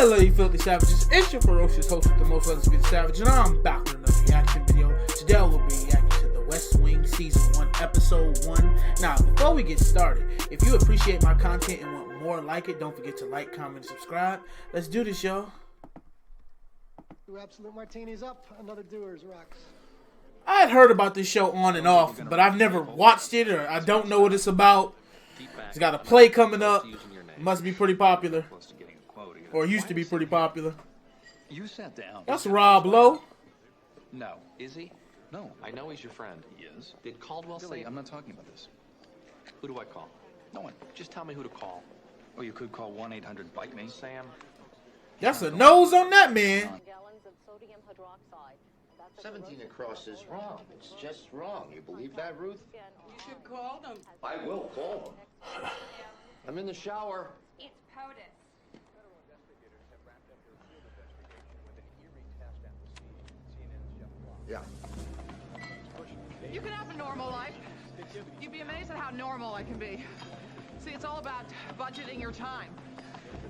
Hello, you filthy savages. It's your ferocious host with the most Weathersby the Savage, and I'm back with another reaction video. Today we'll be reacting to The West Wing Season 1, Episode 1. Now, before we get started, if you appreciate my content and want more like it, don't forget to like, comment, and subscribe. Let's do this, y'all. Two absolute martinis up, another Doers rocks. I had heard about this show on and off, but I've never watched it, or I don't know what it's about. It's got a play coming up. It must be pretty popular. Or used to be pretty popular. You sat down. That's Rob Lowe. No. Is he? No. I know he's your friend. He is. Did Caldwell Billy, say... I'm not talking about this. Who do I call? No one. Just tell me who to call. Or you could call 1-800-BITE-ME. Sam. That's a nose on that man. Gallons of sodium hydroxide. 17 across is wrong. It's just wrong. You believe that, Ruth? You should call them. I will call them. I'm in the shower. It's POTUS. Yeah. You can have a normal life. You'd be amazed at how normal I can be. See, it's all about budgeting your time.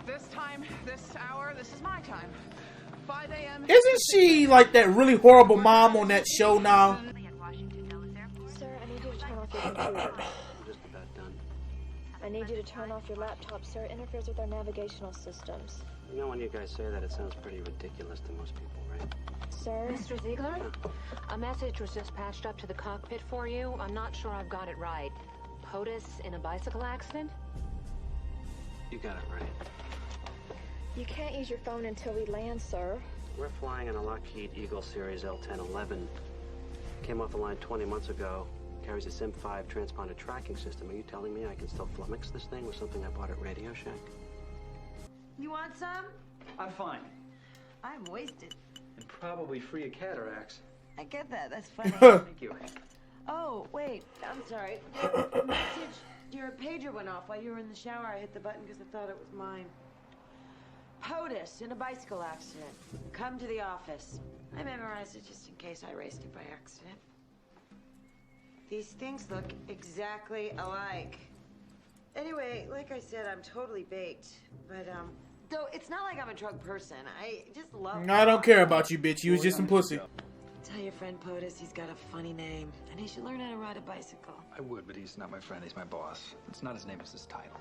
This time, this hour, this is my time. 5 a.m. Isn't she like that really horrible mom on that show now? Sir, I need you to turn off your computer. I'm just about done. I need you to turn off your laptop, sir. It interferes with our navigational systems. You know, when you guys say that, it sounds pretty ridiculous to most people, right? Sir? Mr. Ziegler, a message was just patched up to the cockpit for you. I'm not sure I've got it right. POTUS in a bicycle accident? You got it right. You can't use your phone until we land, sir. We're flying in a Lockheed Eagle Series L-1011. Came off the line 20 months ago. Carries a SIM-5 transponder tracking system. Are you telling me I can still flummox this thing with something I bought at Radio Shack? You want some? I'm fine. I'm wasted. And probably free of cataracts. I get that. That's funny. Thank you. Oh, wait. I'm sorry. Your pager went off while you were in the shower. I hit the button because I thought it was mine. POTUS in a bicycle accident. Come to the office. I memorized it just in case I raced it by accident. These things look exactly alike. Anyway, like I said, I'm totally baked. But, though it's not like I'm a drug person. I just love... I don't care about you, bitch. You was just some pussy. Tell your friend POTUS he's got a funny name. And he should learn how to ride a bicycle. I would, but he's not my friend. He's my boss. It's not his name, it's his title.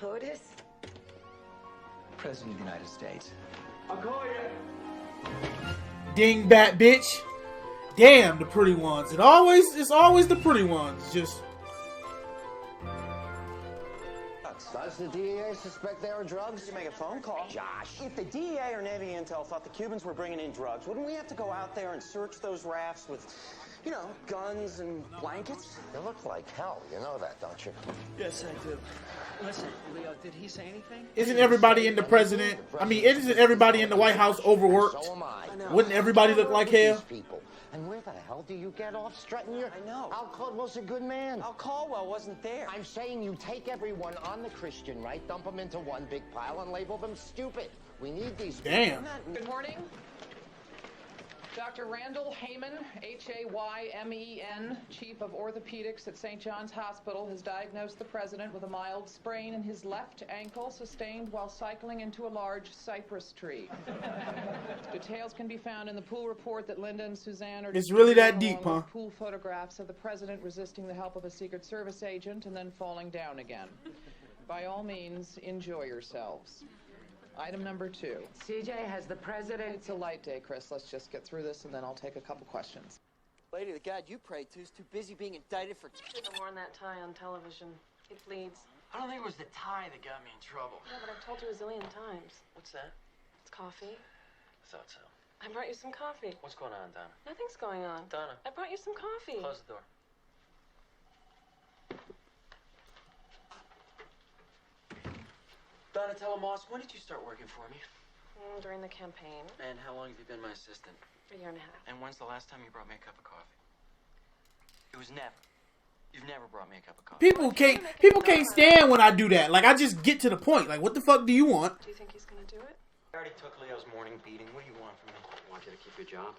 POTUS? President of the United States. I'll call you. Dingbat, bitch. Damn, the pretty ones. It's always the pretty ones. Just... Does the DEA suspect there are drugs? Did you make a phone call? Josh. If the DEA or Navy Intel thought the Cubans were bringing in drugs, wouldn't we have to go out there and search those rafts with, you know, guns and blankets? You look like hell. You know that, don't you? Yes, I do. Listen, Leo, did he say anything? Isn't everybody in the president... I mean, isn't everybody in the White House overworked? So am I. Wouldn't everybody look like hell? People. And where the hell do you get off strutting your... I know. Al Caldwell's a good man. Al Caldwell wasn't there. I'm saying you take everyone on the Christian right, dump them into one big pile, and label them stupid. We need these... Damn. Good morning. Dr. Randall Heyman, Haymen, Chief of Orthopedics at St. John's Hospital, has diagnosed the president with a mild sprain in his left ankle sustained while cycling into a large cypress tree. Details can be found in the pool report that Linda and Suzanne are... It's really that deep, huh? Pool photographs of the president resisting the help of a Secret Service agent and then falling down again. By all means, enjoy yourselves. Item number 2. CJ, has the president... It's a light day, Chris. Let's just get through this and then I'll take a couple questions. Lady, the God you pray to is too busy being indicted for... Shouldn't have worn that tie on television. It bleeds. I don't think it was the tie that got me in trouble. Yeah, but I've told you a zillion times. What's that? It's coffee. I thought so. I brought you some coffee. What's going on, Donna? Nothing's going on. Donna. I brought you some coffee. Close the door. Donatella Moss, when did you start working for me? During the campaign. And how long have you been my assistant? A year and a half. And when's the last time you brought me a cup of coffee? It was never. You've never brought me a cup of coffee. People can't stand when I do that. Like, I just get to the point. Like, what the fuck do you want? Do you think he's gonna do it? I already took Leo's morning beating. What do you want from me? I want you to keep your job.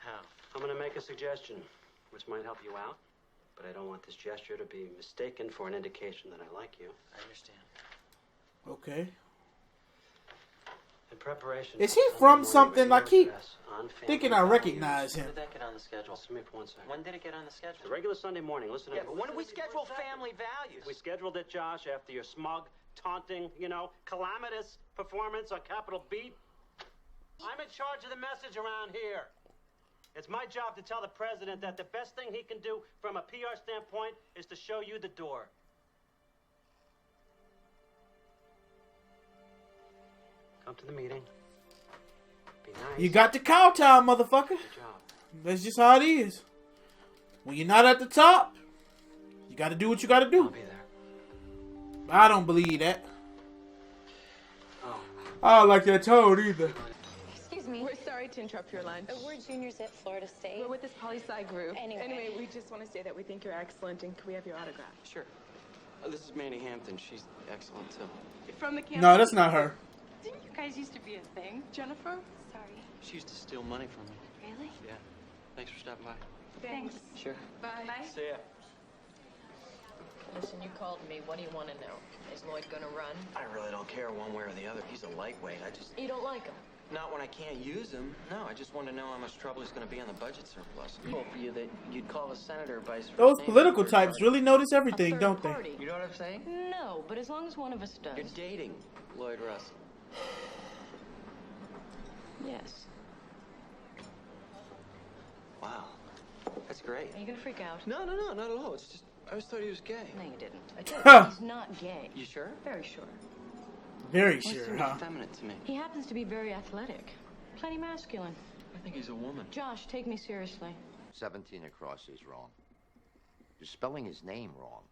How? I'm going to make a suggestion, which might help you out. But I don't want this gesture to be mistaken for an indication that I like you. I understand. Okay. In preparation. Is for he Sunday from morning something? I radio keep address on family thinking I values. recognize When him. did that get on the schedule? Listen to me for 1 second. When did it get on the schedule? The regular Sunday morning. Listen to me. But when do we schedule family values? We scheduled it, Josh, after your smug, taunting, calamitous performance on Capitol Beat. I'm in charge of the message around here. It's my job to tell the president that the best thing he can do from a PR standpoint is to show you the door. Come to the meeting. Be nice. You got the kowtow, motherfucker. Good job. That's just how it is. When you're not at the top, you got to do what you got to do. I'll be there. I don't believe that. Oh. I don't like that tone either. Excuse me. We're sorry to interrupt your lunch. We're juniors at Florida State. We're with this poli-sci group. Anyway, we just want to say that we think you're excellent, and can we have your autograph? Sure. This is Manny Hampton. She's excellent, too. From the campus. No, that's not her. Didn't you guys used to be a thing? Jennifer? Sorry. She used to steal money from me. Really? Yeah. Thanks for stopping by. Thanks. Sure. Bye. See ya. Listen, you called me. What do you want to know? Is Lloyd gonna run? I really don't care one way or the other. He's a lightweight. You don't like him? Not when I can't use him. No, I just want to know how much trouble he's going to be on the budget surplus. Hope for you that you'd call the senator vice. Those political types really notice everything, don't they? You know what I'm saying? No, but as long as one of us does. You're dating Lloyd Russell. Yes. Wow. That's great. Are you gonna freak out? No, not at all. It's just, I always thought he was gay. No, you didn't. I told you, he's not gay. You sure? Very sure. Very He sure, seems huh? effeminate to me. He happens to be very athletic. Plenty masculine. I think he's a woman. Josh, take me seriously. 17 across is wrong. You're spelling his name wrong.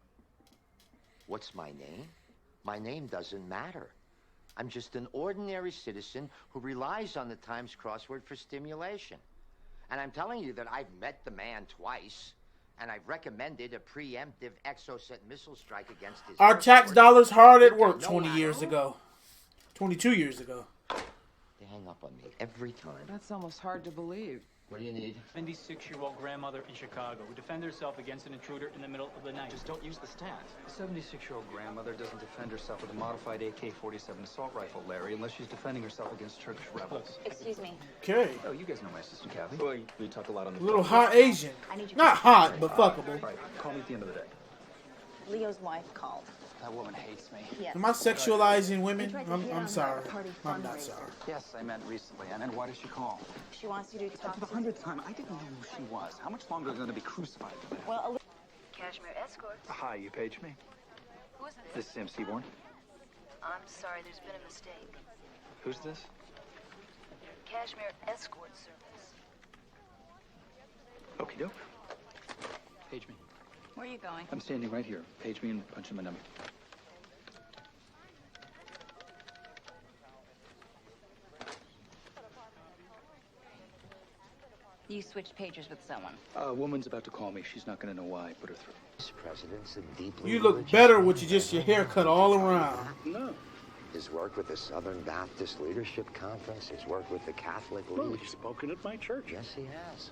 What's my name? My name doesn't matter. I'm just an ordinary citizen who relies on the Times crossword for stimulation. And I'm telling you that I've met the man twice, and I've recommended a preemptive exocet missile strike against his Our tax airport. dollars hard at work 20 years ago. 22 years ago. They hang up on me every time. That's almost hard to believe. What do you need? 76-year-old grandmother in Chicago who defended herself against an intruder in the middle of the night. Just don't use the stat. A 76-year-old grandmother doesn't defend herself with a modified AK-47 assault rifle, Larry, unless she's defending herself against Turkish rebels. Excuse me. Okay. Oh, you guys know my assistant, Kathy. Well, we talk a lot on the A little phone. hot Asian. Not hot, but fuckable. Right, call me at the end of the day. Leo's wife called. That woman hates me. Yes. Am I sexualizing women? I'm sorry. I'm not sorry. Yes, I meant recently. And then why did she call? She wants you to talk For the 100th time, I didn't know who she was. How much longer are you going to be crucified for that? Well, Cashmere Escorts. Hi, you paged me? Who is this? This is Sam Seaborn. I'm sorry, there's been a mistake. Who's this? Cashmere Escort Service. Okie doke. Page me. Where are you going? I'm standing right here. Page me and punch in my number. You switched pagers with someone. A woman's about to call me. She's not going to know why. Put her through. This president's a deeply You look better with just your haircut all around. No. His work with the Southern Baptist Leadership Conference, his work with the Catholic League. Well, he's spoken at my church. Yes, he has.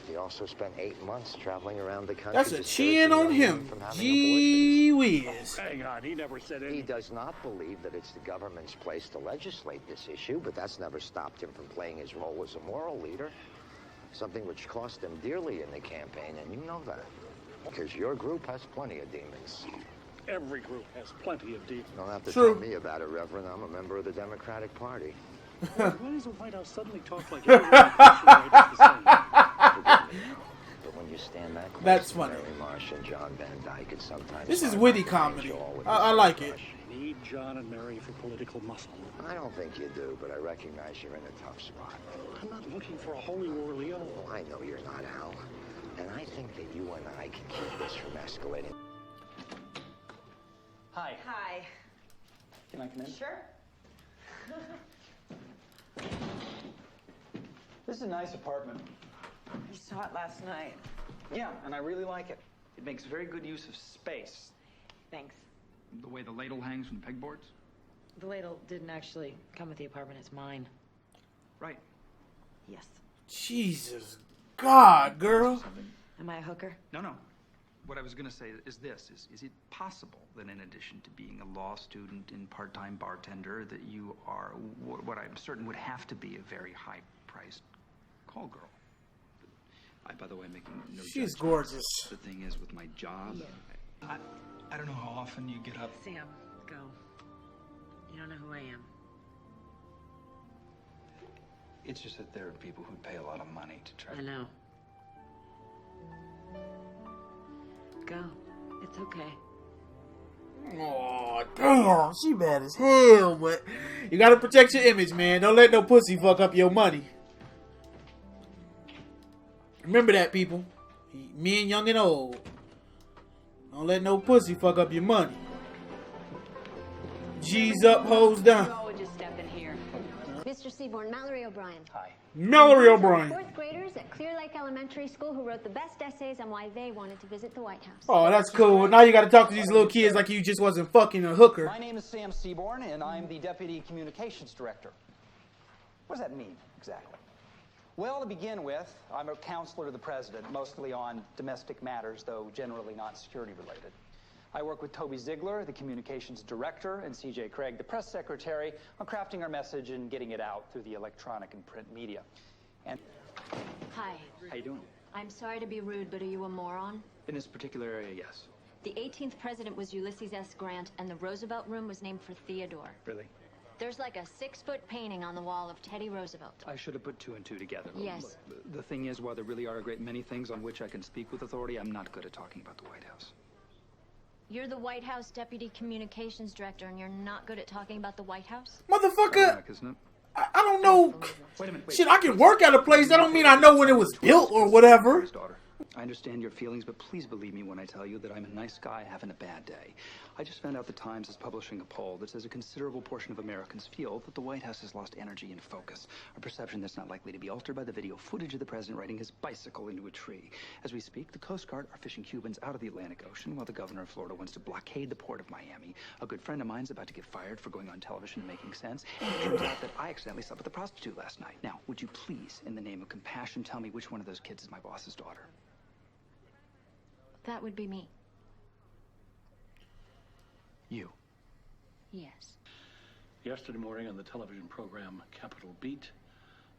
He also spent 8 months traveling around the country. That's a chin on him. Gee whiz. Hang on, he never said anything. He does not believe that it's the government's place to legislate this issue, but that's never stopped him from playing his role as a moral leader. Something which cost him dearly in the campaign, and you know that. Because your group has plenty of demons. Every group has plenty of demons. You don't have to True. tell me about it, Reverend. I'm a member of the Democratic Party. Why does the White House suddenly talk like everyone in the same? But when you stand that close That's to funny. Mary Marsh and John Van Dyke, it's sometimes This is hard witty not to comedy. hate you all with I the like same it. brush. Need John and Mary for political muscle. I don't think you do, but I recognize you're in a tough spot. I'm not looking for a holy war, Leo. Well, I know you're not, Al. And I think that you and I can keep this from escalating. Hi. Hi. Can I come in? Sure. This is a nice apartment. You saw it last night. Yeah, and I really like it. It makes very good use of space. Thanks. The way the ladle hangs from the pegboards. The ladle didn't actually come with the apartment. It's mine. Right. Yes. Jesus God, girl. Am I a hooker? No. what I was going to say is this. Is it possible that in addition to being a law student and part-time bartender, that you are what I'm certain would have to be a very high-priced call girl? By the way, making no She's judgments. gorgeous. The thing is, with my job, I don't know how often you get up. Sam, go. You don't know who I am. It's just that there are people who pay a lot of money to try. I know. Go. It's okay. Oh, damn. She mad as hell, but you gotta protect your image, man. Don't let no pussy fuck up your money. Remember that, people. Me and young and old. Don't let no pussy fuck up your money. G's up, hoes down. Just step in here. Mr. Seaborn, Mallory O'Brien. Hi. Mallory O'Brien. Fourth graders at Clear Lake Elementary School who wrote the best essays on why they wanted to visit the White House. Oh, that's cool. Now you gotta talk to these little kids like you just wasn't fucking a hooker. My name is Sam Seaborn, and I'm the Deputy Communications Director. What does that mean, exactly? Well, to begin with, I'm a counselor to the President, mostly on domestic matters, though generally not security-related. I work with Toby Ziegler, the Communications Director, and C.J. Craig, the Press Secretary, on crafting our message and getting it out through the electronic and print media. And Hi. How you doing? I'm sorry to be rude, but are you a moron? In this particular area, yes. The 18th president was Ulysses S. Grant, and the Roosevelt Room was named for Theodore. Really? There's like a 6-foot painting on the wall of Teddy Roosevelt. I should have put two and two together. Yes. Look, the thing is, while there really are a great many things on which I can speak with authority, I'm not good at talking about the White House. You're the White House Deputy Communications Director, and you're not good at talking about the White House? Motherfucker. Ironic, isn't it? I don't know. Wait a minute. Shit, I can work at a place. That don't mean I know when it was built or whatever. I understand your feelings, but please believe me when I tell you that I'm a nice guy having a bad day. I just found out the Times is publishing a poll that says a considerable portion of Americans feel that the White House has lost energy and focus, a perception that's not likely to be altered by the video footage of the president riding his bicycle into a tree. As we speak, the Coast Guard are fishing Cubans out of the Atlantic Ocean while the governor of Florida wants to blockade the port of Miami. A good friend of mine's about to get fired for going on television and making sense, and it turns out that I accidentally slept with a prostitute last night. Now, would you please, in the name of compassion, tell me which one of those kids is my boss's daughter? That would be me. You. Yes. Yesterday morning on the television program Capitol Beat,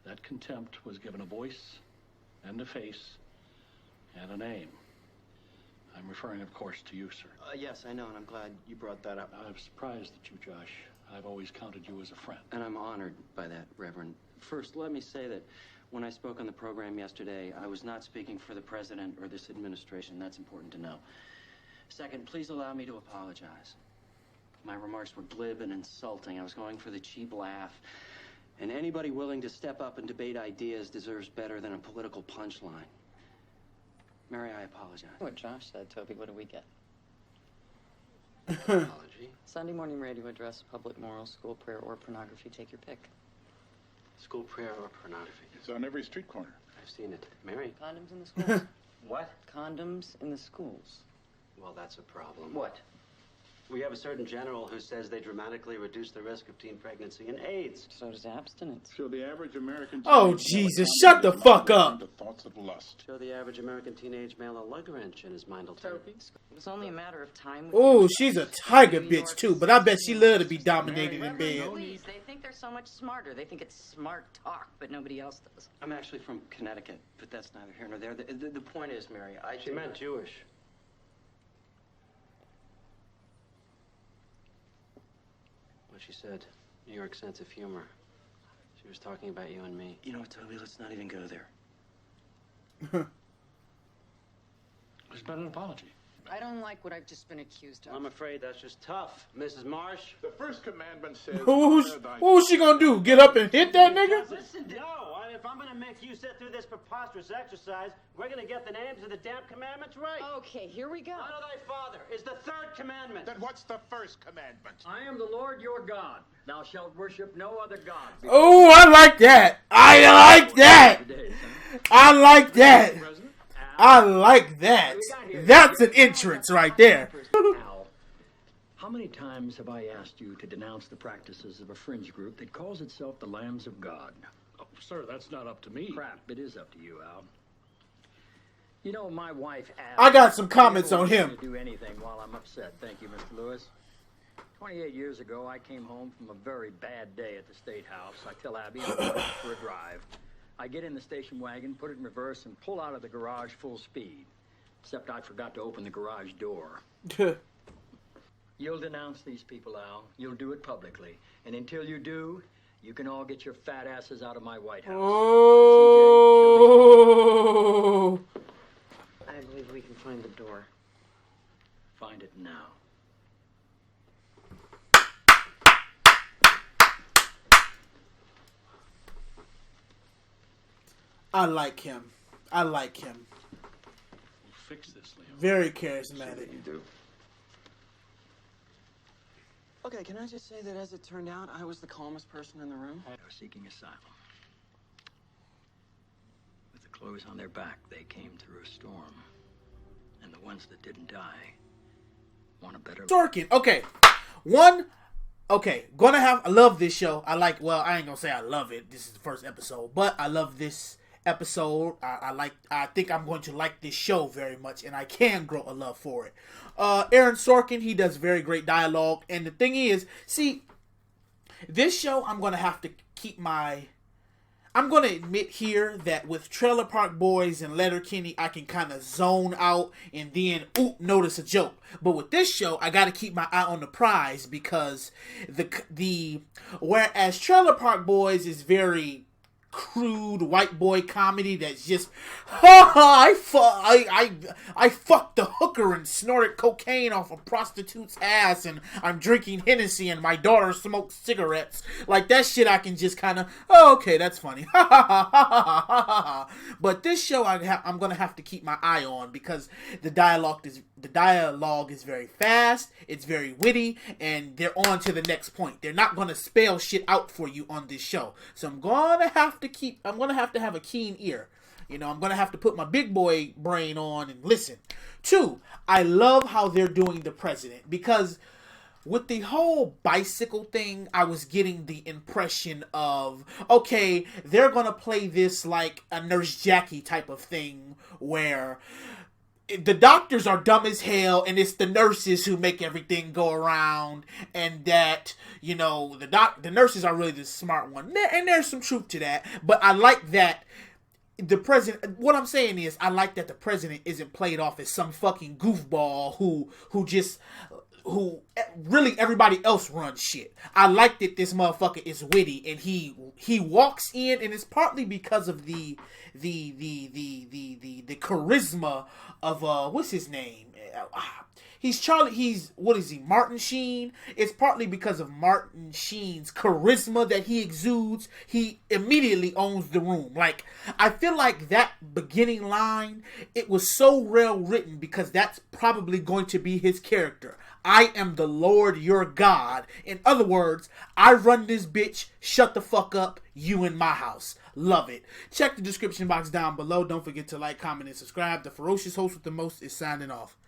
that contempt was given a voice and a face and a name. I'm referring, of course, to you, sir. Yes, I know, and I'm glad you brought that up. I'm surprised at you, Josh. I've always counted you as a friend. And I'm honored by that, Reverend. First, let me say that when I spoke on the program yesterday, I was not speaking for the president or this administration. That's important to know. Second, please allow me to apologize. My remarks were glib and insulting. I was going for the cheap laugh. And anybody willing to step up and debate ideas deserves better than a political punchline. Mary, I apologize. What Josh said, Toby, what do we get? Apology. Sunday morning radio address, public morals, school prayer, or pornography. Take your pick. School prayer or pornography? It's on every street corner. I've seen it. Mary? Condoms in the schools. What? Condoms in the schools. Well, that's a problem. What? We have a certain general who says they dramatically reduce the risk of teen pregnancy and AIDS. So does abstinence. Show the average American. Oh, Jesus, shut the fuck up. The thoughts of lust. Show the average American teenage male a lug wrench in his mind will turn. It was only a matter of time. Oh, she's a tiger bitch, too. But I bet she love to be dominated in bed. Please, they think they're so much smarter. They think it's smart talk, but nobody else does. I'm actually from Connecticut, but that's neither here nor there. The point is, Mary, She meant Jewish. What she said, New York sense of humor. She was talking about you and me. You know what, Toby, let's not even go there. It's been an apology. I don't like what I've just been accused of. I'm afraid that's just tough. Mrs. Marsh? The first commandment says... What was she gonna do? Get up and hit that nigga? Listen, no. If I'm going to make you sit through this preposterous exercise, we're going to get the names of the damn commandments right. Okay, here we go. Honor thy father is the third commandment. Then what's the first commandment? I am the Lord your God. Thou shalt worship no other God. Oh, I like that. I like that. I like that. I like that. That's an entrance right there. Al, how many times have I asked you to denounce the practices of a fringe group that calls itself the Lambs of God? Oh, sir, that's not up to me. Crap, it is up to you, Al. You know, my wife asked... I got some comments on him. ...to do anything while I'm upset. Thank you, Mr. Lewis. 28 years ago, I came home from a very bad day at the State House. I tell Abby I'm going for a drive. I get in the station wagon, put it in reverse, and pull out of the garage full speed. Except I forgot to open the garage door. You'll denounce these people, Al. You'll do it publicly. And until you do, you can all get your fat asses out of my White House. Oh! I believe we can find the door. Find it now. I like him. I like him. We'll fix this, Leo. Very charismatic. You do. Okay, can I just say that as it turned out, I was the calmest person in the room? They were seeking asylum. With the clothes on their back, they came through a storm. And the ones that didn't die want a better... Sorkin. Okay. I love this show. I ain't gonna say I love it. This is the first episode. But I love this episode. I think I'm going to like this show very much, and I can grow a love for it. Aaron Sorkin, he does very great dialogue, and the thing is, see, this show I'm going to have to I'm going to admit here that with Trailer Park Boys and Letterkenny, I can kind of zone out and then, notice a joke. But with this show, I got to keep my eye on the prize because whereas Trailer Park Boys is very crude white boy comedy that's just I fucked the hooker and snorted cocaine off a prostitute's ass and I'm drinking Hennessy and my daughter smokes cigarettes. Like that shit I can just kind of, okay, that's funny. But this show I'm gonna have to keep my eye on because the dialogue is very fast, it's very witty, and they're on to the next point. They're not gonna spell shit out for you on this show. So I'm gonna have to have a keen ear. You know, I'm gonna have to put my big boy brain on and listen. 2, I love how they're doing the president because with the whole bicycle thing, I was getting the impression of, okay, they're gonna play this like a Nurse Jackie type of thing where the doctors are dumb as hell and it's the nurses who make everything go around, and that, you know, the nurses are really the smart one. And there's some truth to that, but I like that the president, what I'm saying is, I like that the president isn't played off as some fucking goofball who really everybody else runs shit. I like that this motherfucker is witty and he walks in, and it's partly because of the charisma of what's his name? Martin Sheen. It's partly because of Martin Sheen's charisma that he exudes. He immediately owns the room. Like, I feel like that beginning line, it was so well written because that's probably going to be his character. I am the Lord your God. In other words, I run this bitch, shut the fuck up, you in my house. Love it. Check the description box down below. Don't forget to like, comment, and subscribe. The ferocious host with the most is signing off.